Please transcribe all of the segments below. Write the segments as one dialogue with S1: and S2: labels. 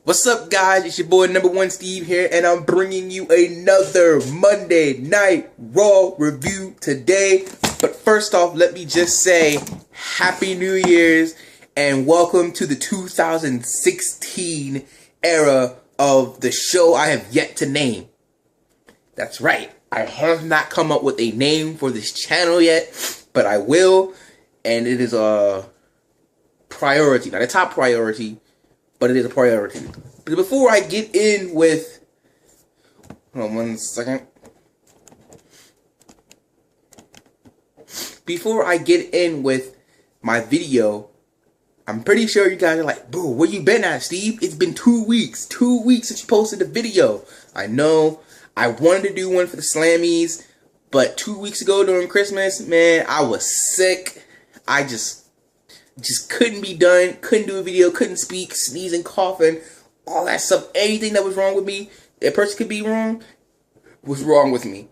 S1: What's up, guys? It's your boy Number One Steve here, and I'm bringing you another Monday Night Raw review today. But first off, let me just say Happy New Year's and welcome to the 2016 era of the show I have yet to name. That's right, I have not come up with a name for this channel yet, but I will, and it is a priority, not a top priority, but it is a priority. But before I get in with, hold on 1 second. Before I get in with my video, I'm pretty sure you guys are like, bro, where you been at, Steve? It's been 2 weeks. 2 weeks since you posted a video. I know. I wanted to do one for the Slammies, but 2 weeks ago during Christmas, man, I was sick. I just couldn't be done, couldn't do a video, couldn't speak, sneezing, coughing, all that stuff. Anything that was wrong with me, a person could be wrong, was wrong with me.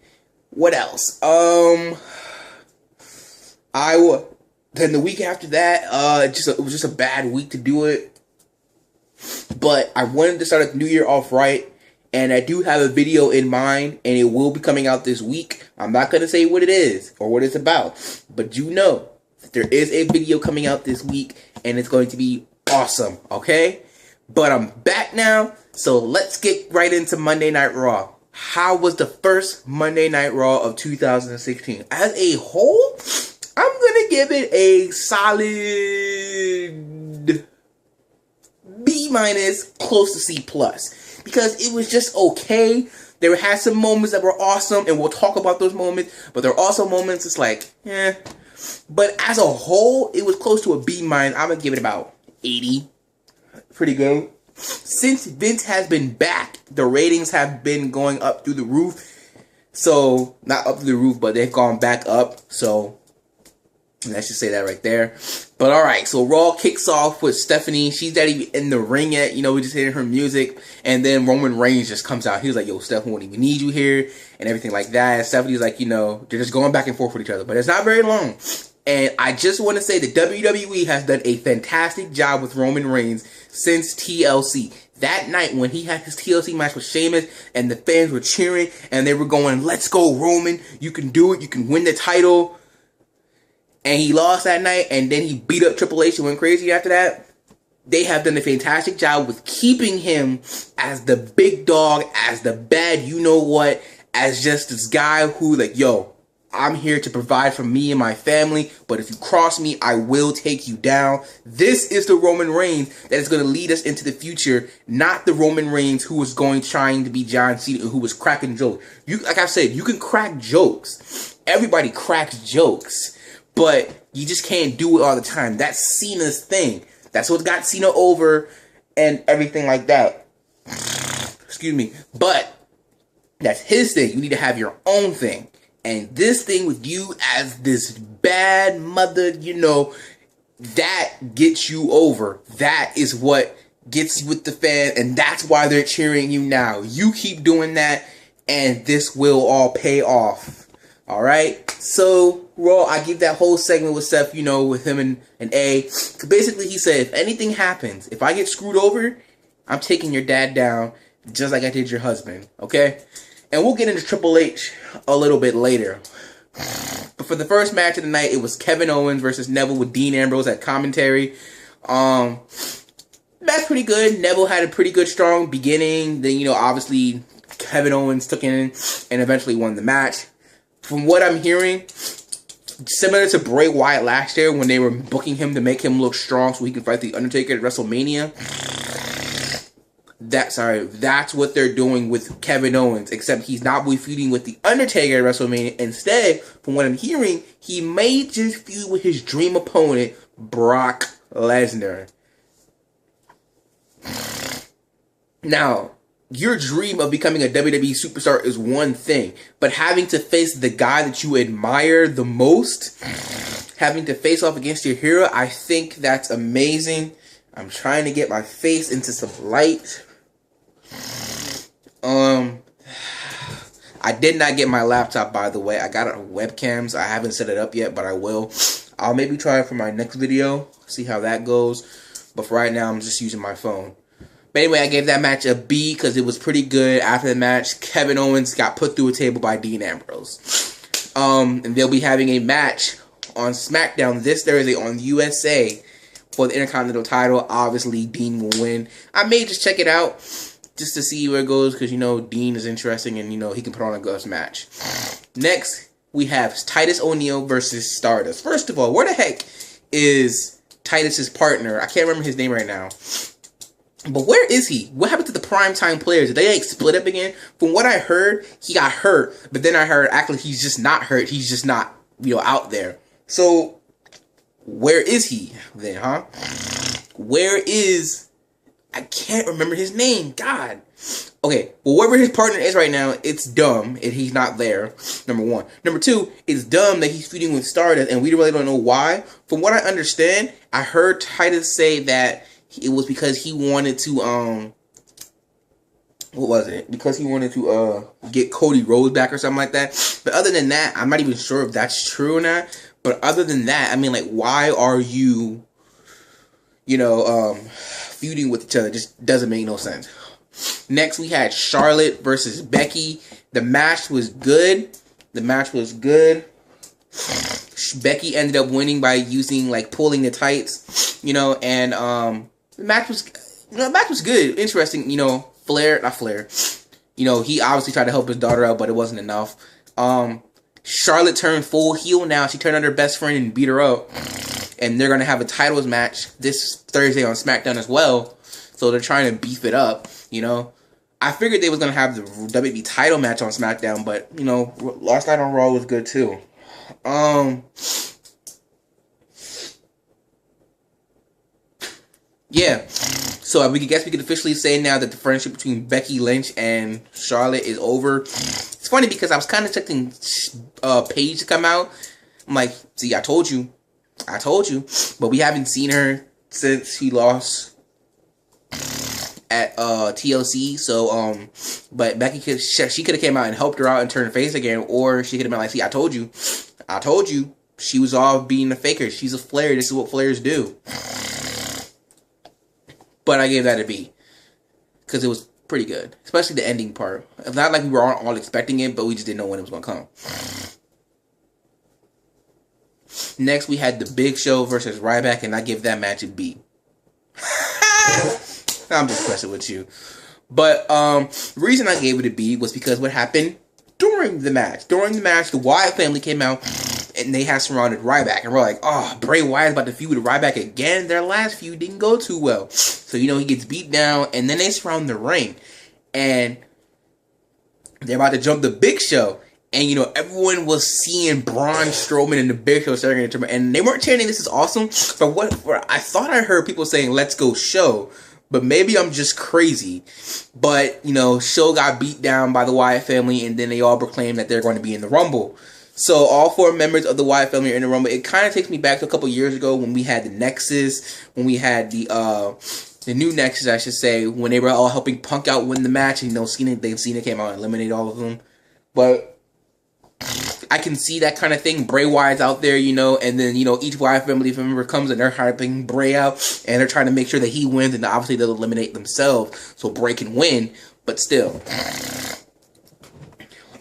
S1: What else? Then the week after that, it was just a bad week to do it. But I wanted to start the new year off right, and I do have a video in mind, and it will be coming out this week. I'm not going to say what it is or what it's about, but you know, there is a video coming out this week, and it's going to be awesome, okay? But I'm back now, so let's get right into Monday Night Raw. How was the first Monday Night Raw of 2016? As a whole, I'm going to give it a solid B-, close to C+. Because it was just okay. There had some moments that were awesome, and we'll talk about those moments, but there are also moments it's like, eh. But as a whole, it was close to a B-. I'm going to give it about 80. Pretty good. Since Vince has been back, the ratings have been going up through the roof. So, not up through the roof, but they've gone back up. So, let's just say that right there. But alright, so Raw kicks off with Stephanie. She's not even in the ring yet. You know, we just hearing her music. And then Roman Reigns just comes out. He's like, yo, Steph, we won't even need you here. And everything like that. And Stephanie's like, you know, they're just going back and forth with each other. But it's not very long. And I just want to say that WWE has done a fantastic job with Roman Reigns since TLC. That night when he had his TLC match with Sheamus and the fans were cheering and they were going, let's go, Roman. You can do it. You can win the title. And he lost that night, and then he beat up Triple H and went crazy after that. They have done a fantastic job with keeping him as the big dog, as the bad you-know-what, as just this guy who, like, yo, I'm here to provide for me and my family, but if you cross me, I will take you down. This is the Roman Reigns that is going to lead us into the future, not the Roman Reigns who was trying to be John Cena, who was cracking jokes. Like I said, you can crack jokes. Everybody cracks jokes. But you just can't do it all the time. That's Cena's thing. That's what got Cena over and everything like that. Excuse me. But that's his thing. You need to have your own thing. And this thing with you as this bad mother, you know, that gets you over. That is what gets you with the fans. And that's why they're cheering you now. You keep doing that and this will all pay off. Alright, so Raw, I give that whole segment with Seth, you know, with him and A. Basically, he said, if anything happens, if I get screwed over, I'm taking your dad down, just like I did your husband, okay? And we'll get into Triple H a little bit later. But for the first match of the night, it was Kevin Owens versus Neville with Dean Ambrose at commentary. That's pretty good. Neville had a pretty good, strong beginning. Then, you know, obviously, Kevin Owens took in and eventually won the match. From what I'm hearing, similar to Bray Wyatt last year when they were booking him to make him look strong so he could fight The Undertaker at WrestleMania. That's what they're doing with Kevin Owens, except he's not feuding with The Undertaker at WrestleMania. Instead, from what I'm hearing, he may just feud with his dream opponent, Brock Lesnar. Now, your dream of becoming a WWE superstar is one thing, but having to face the guy that you admire the most, having to face off against your hero, I think that's amazing. I'm trying to get my face into some light. I did not get my laptop, by the way. I got it on webcams. I haven't set it up yet, but I will. I'll maybe try it for my next video, see how that goes. But for right now, I'm just using my phone. But anyway, I gave that match a B because it was pretty good. After the match, Kevin Owens got put through a table by Dean Ambrose. And they'll be having a match on SmackDown this Thursday on USA for the Intercontinental title. Obviously, Dean will win. I may just check it out just to see where it goes because, you know, Dean is interesting and, you know, he can put on a good match. Next, we have Titus O'Neil versus Stardust. First of all, where the heck is Titus's partner? I can't remember his name right now. But where is he? What happened to the primetime players? Did they like split up again? From what I heard, he got hurt. But then I heard actually he's just not hurt. He's just not, you know, out there. So where is he then, huh? Where is... I can't remember his name. God. Okay, well, wherever his partner is right now, it's dumb and he's not there, number one. Number two, it's dumb that he's feuding with Stardust and we really don't know why. From what I understand, I heard Titus say that it was because he wanted to, what was it? Because he wanted to, get Cody Rhodes back or something like that. But other than that, I'm not even sure if that's true or not. But other than that, I mean, like, why are you, you know, feuding with each other? Just doesn't make no sense. Next, we had Charlotte versus Becky. The match was good. Becky ended up winning by using, like, pulling the tights, you know, and, the match was good, interesting, you know. Not Flair. You know, he obviously tried to help his daughter out, but it wasn't enough. Charlotte turned full heel now. She turned on her best friend and beat her up. And they're going to have a titles match this Thursday on SmackDown as well. So they're trying to beef it up, you know. I figured they was going to have the WWE title match on SmackDown, but, you know, last night on Raw was good too. Yeah. So we could officially say now that the friendship between Becky Lynch and Charlotte is over. It's funny because I was kind of expecting Paige to come out. I'm like, see, I told you. But we haven't seen her since she lost at TLC. So, but Becky could have came out and helped her out and turned face again, or she could have been like, see, I told you. She was all being a faker. She's a Flair. This is what Flairs do. But I gave that a B. Because it was pretty good. Especially the ending part. It's not like we were all expecting it, but we just didn't know when it was going to come. Next, we had the Big Show versus Ryback, and I give that match a B. I'm just messing with you. But the reason I gave it a B was because what happened during the match. During the match, the Wyatt family came out, and they had surrounded Ryback. And we're like, oh, Bray Wyatt's about to feud with Ryback again. Their last feud didn't go too well. So, you know, he gets beat down, and then they surround the ring. And they're about to jump the Big Show. And, you know, everyone was seeing Braun Strowman and the Big Show starting to turn. And they weren't chanting, this is awesome. But I thought I heard people saying, let's go Show. But maybe I'm just crazy. But, you know, Show got beat down by the Wyatt family. And then they all proclaimed that they're going to be in the Rumble. So all 4 members of the Wyatt family are in the Rumble. It kind of takes me back to a couple years ago when we had the Nexus. When we had the new Nexus, I should say. When they were all helping Punk out win the match. And, you know, Cena came out and eliminated all of them. But I can see that kind of thing. Bray Wyatt's out there, you know, and then, you know, each Wyatt family member comes and they're hyping Bray out, and they're trying to make sure that he wins, and obviously they'll eliminate themselves so Bray can win, but still.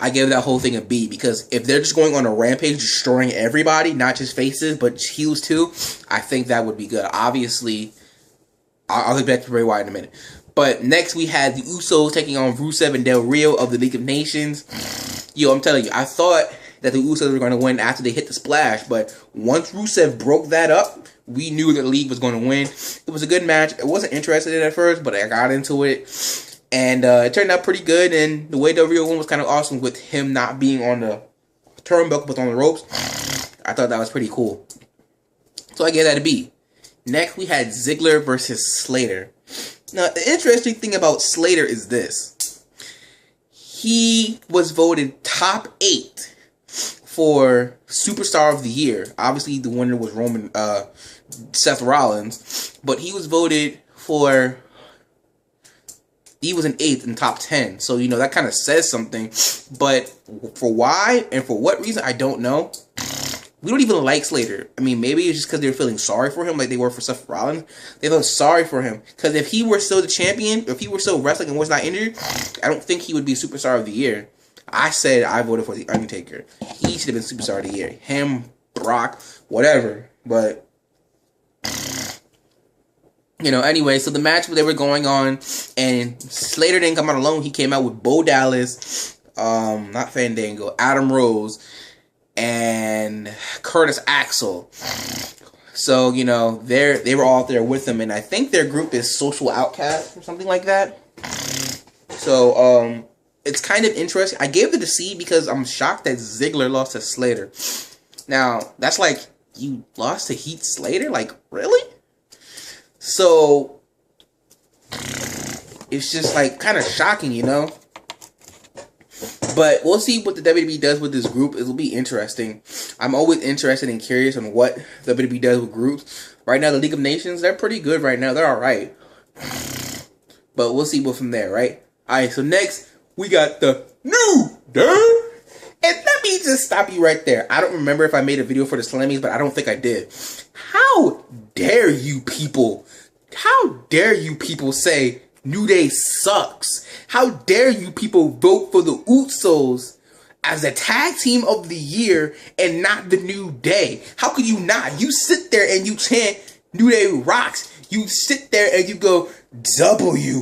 S1: I give that whole thing a B, because if they're just going on a rampage, destroying everybody, not just faces, but heels too, I think that would be good. Obviously, I'll get back to Bray Wyatt in a minute. But next we had the Usos taking on Rusev and Del Rio of the League of Nations. Yo, I'm telling you, I thought that the Usos were going to win after they hit the splash, but once Rusev broke that up, we knew that the League was going to win. It was a good match. I wasn't interested in it at first, but I got into it, and it turned out pretty good, and the way Del Rio won was kind of awesome with him not being on the turnbuckle but on the ropes. I thought that was pretty cool. So I gave that a B. Next, we had Ziggler versus Slater. Now, the interesting thing about Slater is this. He was voted top 8 for Superstar of the Year. Obviously, the winner was Seth Rollins. But he was voted for... He was an 8th in top 10. So, you know, that kind of says something. But for why and for what reason, I don't know. we don't even like Slater. I mean, maybe it's just because they're feeling sorry for him, like they were for Seth Rollins. They felt sorry for him because if he were still the champion, if he were still wrestling and was not injured, I don't think he would be Superstar of the Year. I said I voted for the Undertaker. He should have been Superstar of the Year. Him, Brock, whatever. But anyway, so the match they were going on, and Slater didn't come out alone. He came out with Bo Dallas, not Fandango, Adam Rose, and Curtis Axel. So, they were all there with him, and I think their group is Social Outcast or something like that. So, it's kind of interesting. I gave it a C because I'm shocked that Ziggler lost to Slater. Now, that's like, you lost to Heath Slater? Like, really? So, it's just like kind of shocking, But we'll see what the WWE does with this group. It'll be interesting. I'm always interested and curious on what WWE does with groups. Right now, the League of Nations, they're pretty good right now. They're alright. But we'll see what from there, right? Alright, so next, we got the New Day. And let me just stop you right there. I don't remember if I made a video for the Slammies, but I don't think I did. How dare you people? How dare you people say New Day sucks? How dare you people vote for the Usos as a tag team of the year and not the New Day? How could you not? You sit there and you chant New Day rocks. You sit there and you go WWE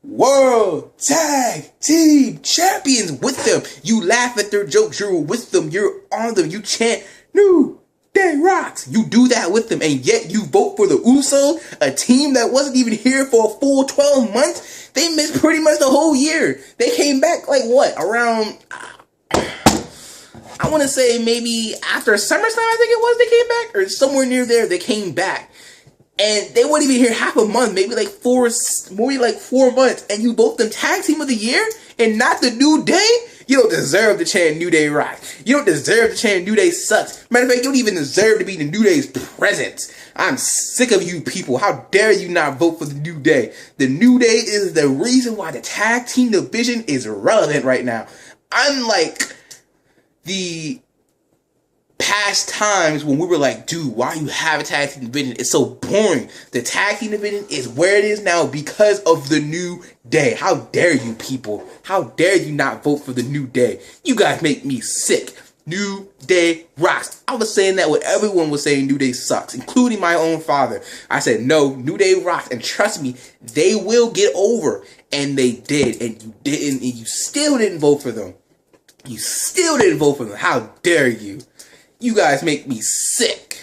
S1: World Tag Team Champions with them. You laugh at their jokes. You're with them. You're on them. You chant New Day rocks. You do that with them, and yet you vote for the Usos, a team that wasn't even here for a full 12 months. They missed pretty much the whole year. They came back like what? Around, I want to say maybe after SummerSlam, I think it was, they came back, or somewhere near there, they came back. And they weren't even here half a month, maybe like 4 months, and you vote them tag team of the year and not the New Day? You don't deserve to chant New Day rock. You don't deserve to chant New Day sucks. Matter of fact, you don't even deserve to be the New Day's presence. I'm sick of you people. How dare you not vote for the New Day? The New Day is the reason why the tag team division is relevant right now. Unlike the past times when we were like, dude, why you have a tag team division? It's so boring. The tag team division is where it is now because of the New Day. How dare you people? How dare you not vote for the New Day? You guys make me sick. New Day rocks. I was saying that when everyone was saying New Day sucks, including my own father. I said, no, New Day rocks. And trust me, they will get over. And they did. And you didn't. And you still didn't vote for them. You still didn't vote for them. How dare you? You guys make me sick.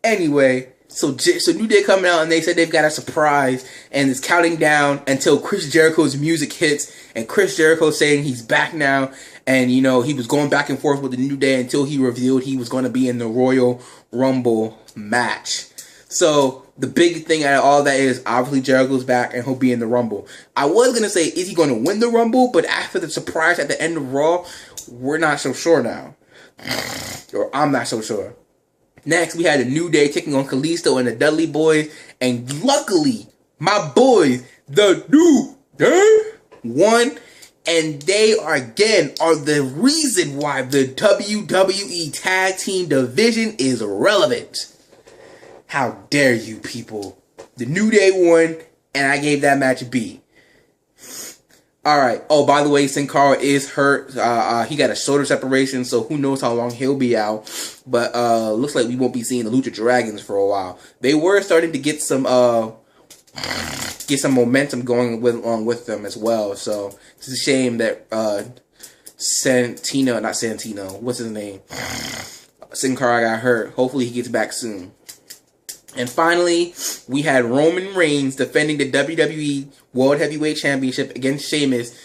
S1: Anyway, so New Day coming out and they said they've got a surprise and it's counting down until Chris Jericho's music hits and Chris Jericho saying he's back now, and he was going back and forth with the New Day until he revealed he was going to be in the Royal Rumble match. So the big thing out of all that is obviously Jericho's back and he'll be in the Rumble. I was going to say, is he going to win the Rumble? But after the surprise at the end of Raw, we're not so sure now. Or I'm not so sure. Next, we had a New Day taking on Kalisto and the Dudley Boys. And luckily, my boys, the New Day, won. And they are the reason why the WWE Tag Team Division is relevant. How dare you people? The New Day won, and I gave that match a B. Alright. Oh, by the way, Sin Cara is hurt. He got a shoulder separation, so who knows how long he'll be out. But looks like we won't be seeing the Lucha Dragons for a while. They were starting to get some momentum going along with them as well. So it's a shame that Sin Cara got hurt. Hopefully he gets back soon. And finally, we had Roman Reigns defending the WWE World Heavyweight Championship against Sheamus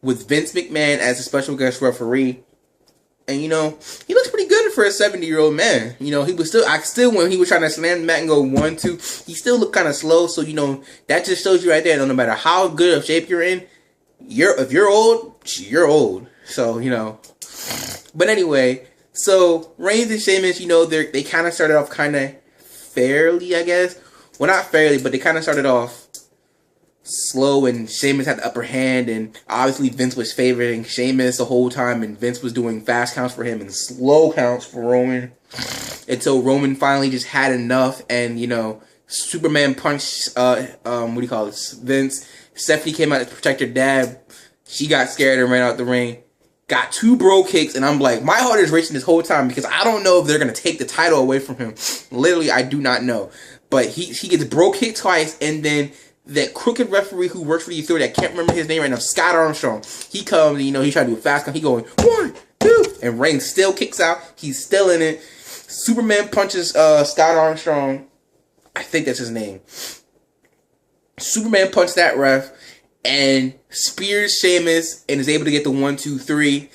S1: with Vince McMahon as a special guest referee. And, he looks pretty good for a 70-year-old man. He was when he was trying to slam the mat and go 1-2, he still looked kind of slow. So, that just shows you right there, no matter how good of shape you're in, if you're old, you're old. So, But anyway, so Reigns and Sheamus, they kind of started off kind of fairly, I guess. Well, not fairly, but they kind of started off slow, and Sheamus had the upper hand, and obviously Vince was favoring Sheamus the whole time, and Vince was doing fast counts for him and slow counts for Roman, until Roman finally just had enough, and, you know, Superman punched, Vince. Stephanie came out to protect her dad. She got scared and ran out the ring. Got 2 bro kicks, and I'm like, my heart is racing this whole time because I don't know if they're going to take the title away from him. Literally, I do not know. But he gets bro kicked twice, and then that crooked referee who works for the Authority, I can't remember his name right now, Scott Armstrong. He comes, and, you know, he trying to do a fast count. He going, 1, 2, and Reigns still kicks out. He's still in it. Superman punches Scott Armstrong. I think that's his name. Superman punched that ref and spears Sheamus and is able to get the 1, 2, 3.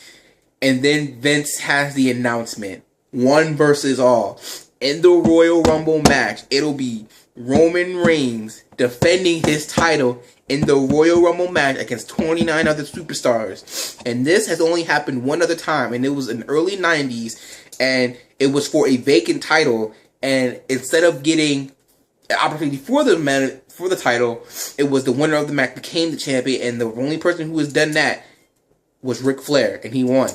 S1: And then Vince has the announcement. 1 versus all. In the Royal Rumble match, it'll be Roman Reigns defending his title in the Royal Rumble match against 29 other superstars. And this has only happened one other time, and it was in the early 90s, and it was for a vacant title. And instead of getting an opportunity for the title, it was the winner of the match became the champion, and the only person who has done that was Ric Flair, and he won.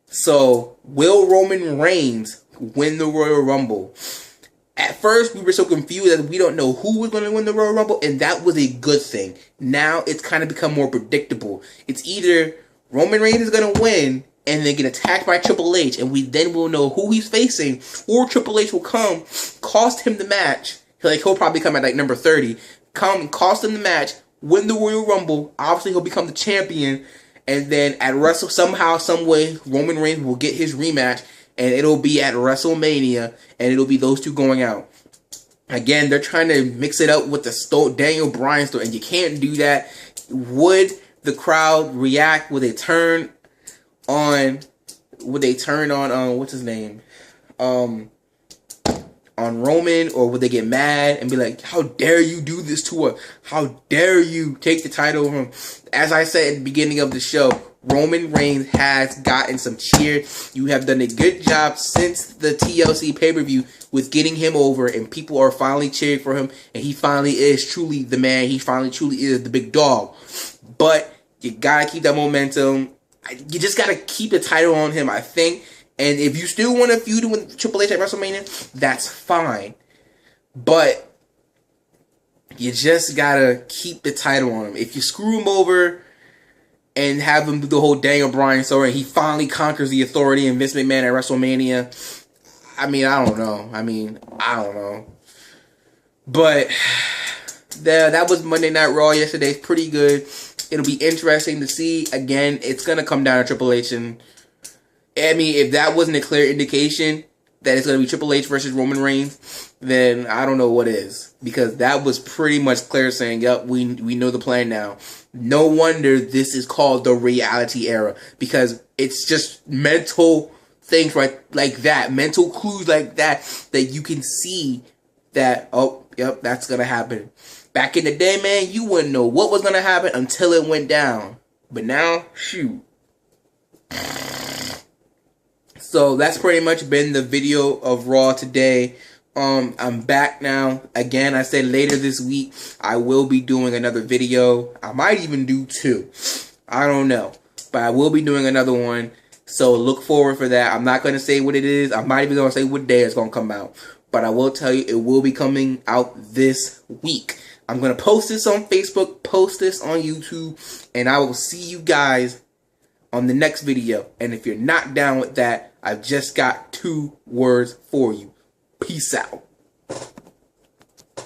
S1: So, will Roman Reigns win the Royal Rumble? At first, we were so confused that we don't know who was going to win the Royal Rumble, and that was a good thing. Now, it's kind of become more predictable. It's either Roman Reigns is going to win and then get attacked by Triple H, and we then will know who he's facing, or Triple H will come, cost him the match. Like, he'll probably come at, like, number 30. Come, cost him the match, win the Royal Rumble. Obviously, he'll become the champion. And then at somehow, some way, Roman Reigns will get his rematch. And it'll be at WrestleMania. And it'll be those two going out. Again, they're trying to mix it up with the Daniel Bryan story. And you can't do that. Would the crowd react? Would they turn on... what's his name? On Roman, or would they get mad and be like, how dare you do this to us? How dare you take the title from him? As I said at the beginning of the show, Roman Reigns has gotten some cheer. You have done a good job since the TLC pay-per-view with getting him over, and people are finally cheering for him, and he finally is truly the man. He finally truly is the big dog. But you gotta keep that momentum. You just gotta keep the title on him, I think. And if you still want to feud with Triple H at WrestleMania, that's fine. But you just gotta keep the title on him. If you screw him over and have him do the whole Daniel Bryan story, and he finally conquers the Authority and Vince McMahon at WrestleMania, I don't know. But that was Monday Night Raw yesterday. It's pretty good. It'll be interesting to see. Again, it's going to come down to Triple H. And if that wasn't a clear indication that it's going to be Triple H versus Roman Reigns, then I don't know what is. Because that was pretty much clear saying, yep, we know the plan now. No wonder this is called the reality era. Because it's just mental things like that. Mental clues like that you can see that, oh, yep, that's going to happen. Back in the day, man, you wouldn't know what was going to happen until it went down. But now, shoot. So that's pretty much been the video of Raw today. I'm back now. Again, I said later this week, I will be doing another video. I might even do 2. I don't know. But I will be doing another one. So look forward for that. I'm not going to say what it is. I'm not even going to say what day it's going to come out. But I will tell you, it will be coming out this week. I'm going to post this on Facebook, post this on YouTube, and I will see you guys on the next video. And if you're not down with that, I've just got 2 words for you. Peace out.